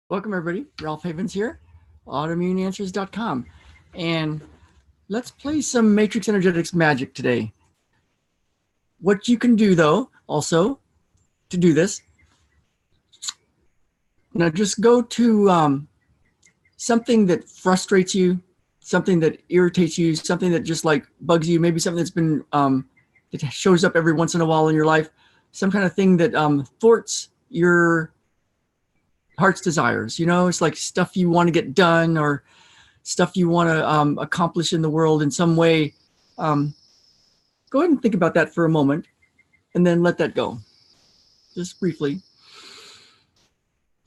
Welcome, everybody. Ralph Havens here, autoimmuneanswers.com. And let's play some Matrix Energetics Magic today. What you can do, though, also, to do this, now just go to something that frustrates you, something that irritates you, something that just like bugs you, maybe something that's been, that shows up every once in a while in your life, some kind of thing that thwarts your heart's desires. It's like stuff you want to get done or stuff you want to accomplish in the world in some way. Go ahead and think about that for a moment and then let that go, just briefly.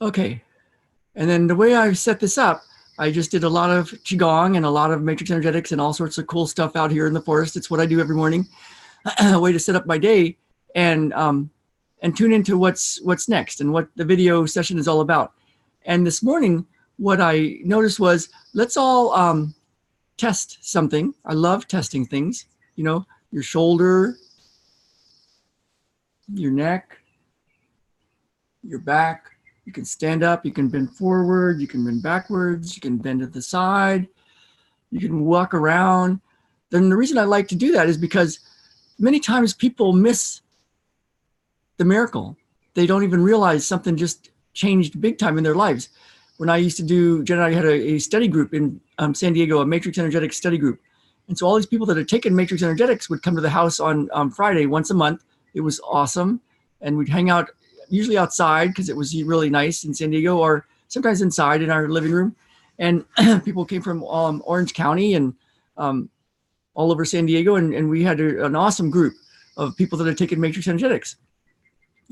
Okay. And then the way I set this up, I just did a lot of Qigong and a lot of Matrix Energetics and all sorts of cool stuff out here in the forest. It's what I do every morning, a way to set up my day and tune into what's next and what the video session is all about. And this morning, what I noticed was, let's all test something. I love testing things. Your shoulder, your neck, your back. You can stand up, you can bend forward, you can bend backwards, you can bend to the side, you can walk around. Then the reason I like to do that is because many times people miss the miracle. They don't even realize something just changed big time in their lives. When I used to do, Jen and I had a study group in San Diego, a Matrix Energetics study group. And so all these people that had taken Matrix Energetics would come to the house on Friday once a month. It was awesome. And we'd hang out, usually outside because it was really nice in San Diego, or sometimes inside in our living room. And people came from Orange County and all over San Diego. And we had an awesome group of people that had taken Matrix Energetics.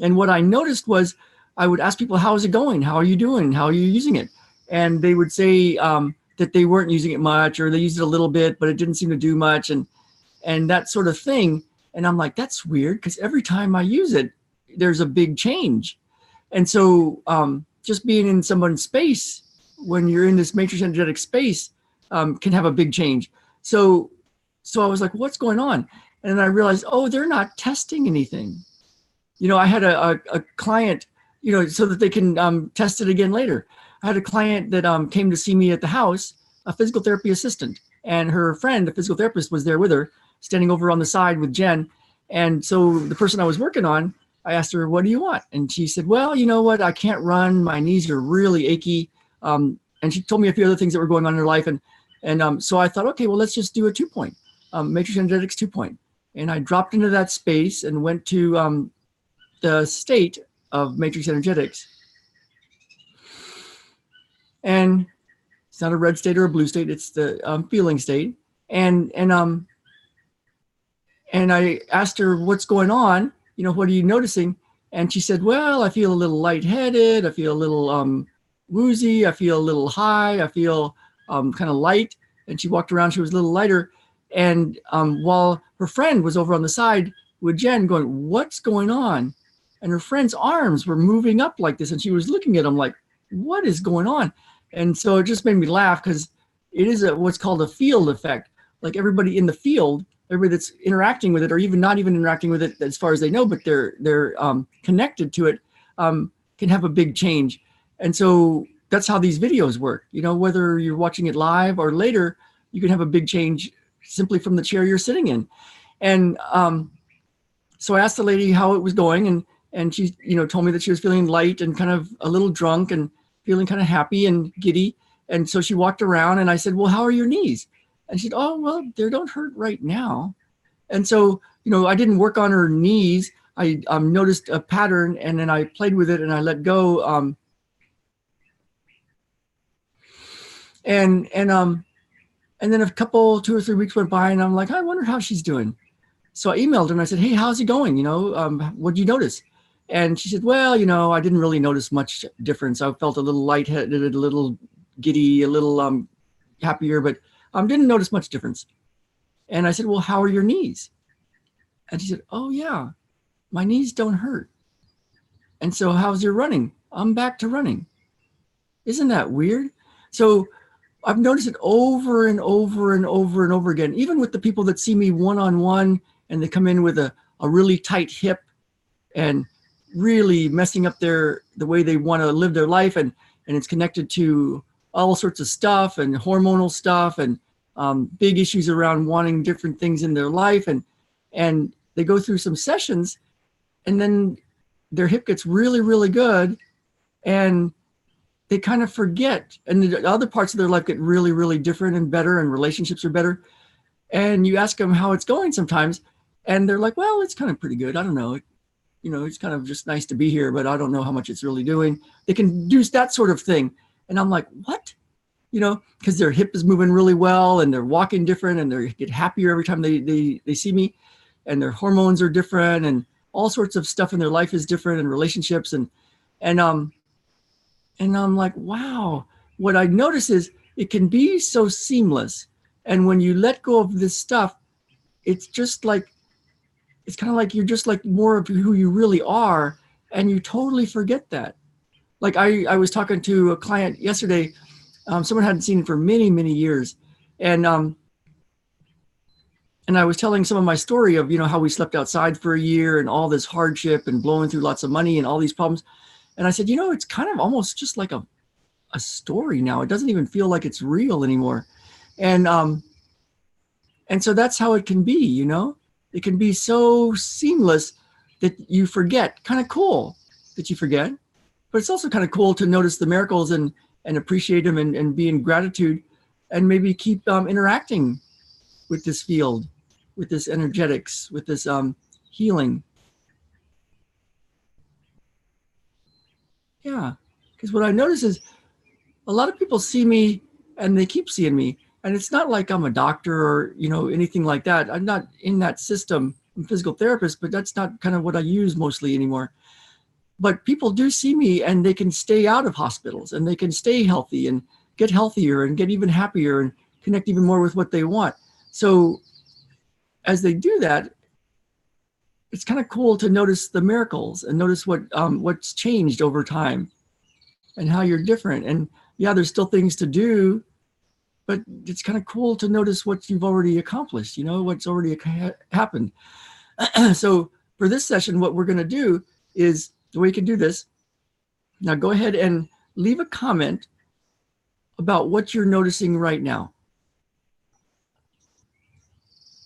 And what I noticed was I would ask people, how is it going? How are you doing? How are you using it? And they would say that they weren't using it much, or they used it a little bit, but it didn't seem to do much, and that sort of thing. And I'm like, that's weird, because every time I use it, there's a big change. And so just being in someone's space, when you're in this Matrix Energetic space, can have a big change. So I was like, what's going on? And then I realized, oh, they're not testing anything. I had a client, so that they can test it again later. I had a client that came to see me at the house, a physical therapy assistant, and her friend, a physical therapist, was there with her, standing over on the side with Jen. And so the person I was working on, I asked her, what do you want? And she said, well, you know what? I can't run. My knees are really achy. And she told me a few other things that were going on in her life. And so I thought, okay, well, let's just do a 2-point, Matrix Energetics 2-point. And I dropped into that space and went to the state of Matrix Energetics. And it's not a red state or a blue state, it's the feeling state. And I asked her, what's going on? What are you noticing? And she said, well, I feel a little lightheaded. I feel a little woozy. I feel a little high. I feel kind of light. And she walked around, she was a little lighter. And while her friend was over on the side with Jen going, what's going on? And her friend's arms were moving up like this. And she was looking at them like, what is going on? And so it just made me laugh, because it is what's called a field effect. Like everybody in the field, everybody that's interacting with it, or even not even interacting with it as far as they know, but they're connected to it, can have a big change. And so that's how these videos work. Whether you're watching it live or later, you can have a big change simply from the chair you're sitting in. And so I asked the lady how it was going, and she, told me that she was feeling light and kind of a little drunk and feeling kind of happy and giddy. And so she walked around, and I said, well, how are your knees? And she said, oh, well, they don't hurt right now. And so, I didn't work on her knees. I noticed a pattern, and then I played with it and I let go. And then a couple, 2 or 3 weeks went by, and I'm like, I wonder how she's doing. So I emailed her and I said, hey, how's it going? What did you notice? And she said, well, I didn't really notice much difference. I felt a little lightheaded, a little giddy, a little happier, but didn't notice much difference. And I said, well, how are your knees? And she said, oh yeah, my knees don't hurt. And so how's your running? I'm back to running. Isn't that weird? So I've noticed it over and over and over and over again, even with the people that see me one-on-one, and they come in with a really tight hip and really messing up the way they want to live their life. And and it's connected to all sorts of stuff and hormonal stuff and big issues around wanting different things in their life. And they go through some sessions, and then their hip gets really, really good, and they kind of forget. And the other parts of their life get really, really different and better, and relationships are better. And you ask them how it's going sometimes, and they're like, well, it's kind of pretty good. I don't know. It's kind of just nice to be here, but I don't know how much it's really doing. They can do that sort of thing. And I'm like, what? Because their hip is moving really well, and they're walking different, and they get happier every time they see me, and their hormones are different, and all sorts of stuff in their life is different, and relationships. And I'm like, wow, what I notice is it can be so seamless. And when you let go of this stuff, it's just like, it's kind of like you're just like more of who you really are, and you totally forget that. Like I was talking to a client yesterday, someone hadn't seen for many, many years. And I was telling some of my story of, how we slept outside for a year and all this hardship and blowing through lots of money and all these problems. And I said, it's kind of almost just like a story now. It doesn't even feel like it's real anymore. And so that's how it can be, it can be so seamless that you forget. Kind of cool that you forget, but it's also kind of cool to notice the miracles and appreciate them and be in gratitude, and maybe keep interacting with this field, with this energetics, with this healing. Yeah, because what I notice is a lot of people see me and they keep seeing me. And it's not like I'm a doctor or, anything like that. I'm not in that system. I'm a physical therapist, but that's not kind of what I use mostly anymore. But people do see me, and they can stay out of hospitals, and they can stay healthy and get healthier and get even happier and connect even more with what they want. So as they do that, it's kind of cool to notice the miracles and notice what's changed over time and how you're different. And yeah, there's still things to do, but it's kind of cool to notice what you've already accomplished, what's already happened. So for this session, what we're going to do is, the way you can do this, now go ahead and leave a comment about what you're noticing right now.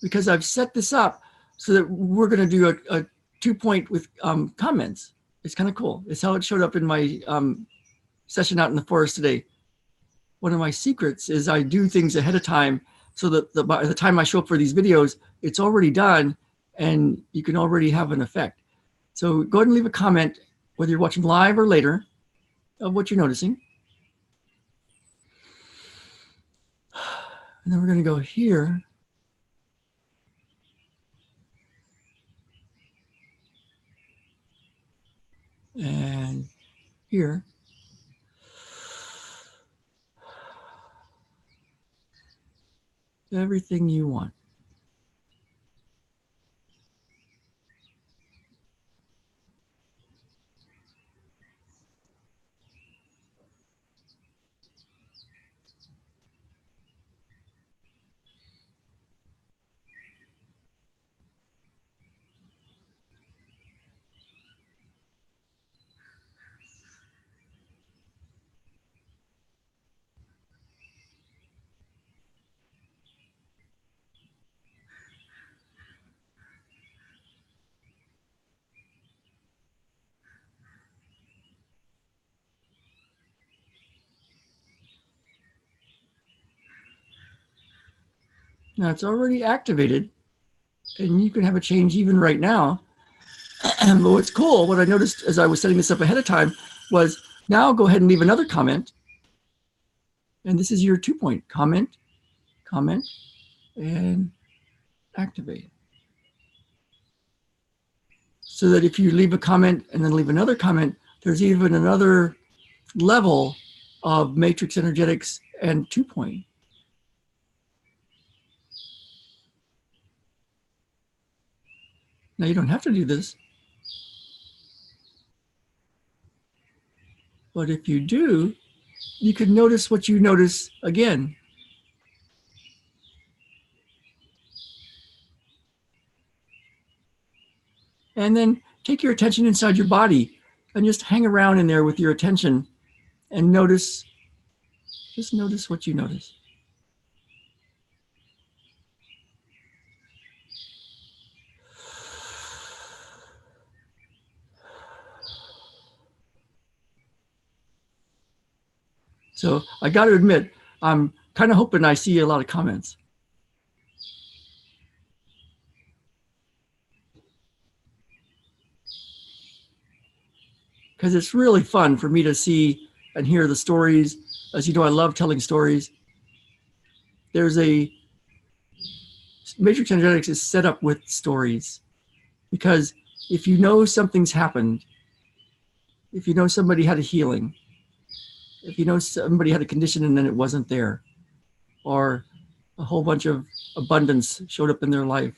Because I've set this up so that we're going to do a 2-point with comments. It's kind of cool. It's how it showed up in my session out in the forest today. One of my secrets is I do things ahead of time so that by the time I show up for these videos, it's already done and you can already have an effect. So go ahead and leave a comment, whether you're watching live or later, of what you're noticing. And then we're going to go here. And here. Everything you want. Now it's already activated, and you can have a change even right now. But what's cool, what I noticed as I was setting this up ahead of time was, now go ahead and leave another comment. And this is your 2-point comment, and activate. So that if you leave a comment and then leave another comment, there's even another level of matrix energetics and 2-point. Now you don't have to do this, but if you do, you can notice what you notice again. And then take your attention inside your body and just hang around in there with your attention and notice, just notice what you notice. So I got to admit, I'm kind of hoping I see a lot of comments. Because it's really fun for me to see and hear the stories. As you know, I love telling stories. There's a Matrix Energetics is set up with stories, because if you know something's happened, if you know somebody had a healing, if you know somebody had a condition and then it wasn't there, or a whole bunch of abundance showed up in their life,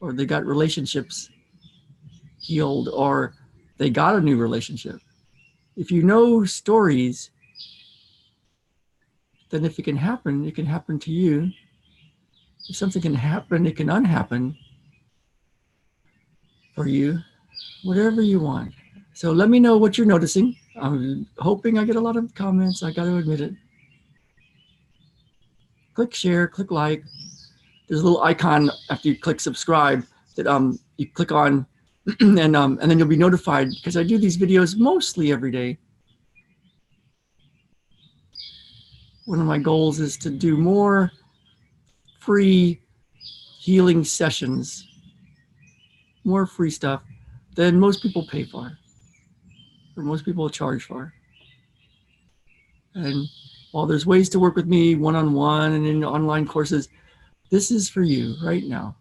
or they got relationships healed, or they got a new relationship. If you know stories, then if it can happen to you. If something can happen, it can unhappen for you, whatever you want. So let me know what you're noticing. I'm hoping I get a lot of comments. I got to admit it. Click share, click like. There's a little icon after you click subscribe that you click on, and then you'll be notified, because I do these videos mostly every day. One of my goals is to do more free healing sessions, more free stuff than most people pay for, or most people charge for. And while there's ways to work with me one-on-one and in online courses, this is for you right now.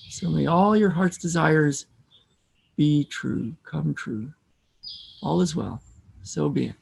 So may all your heart's desires be true, come true. All is well. So be it.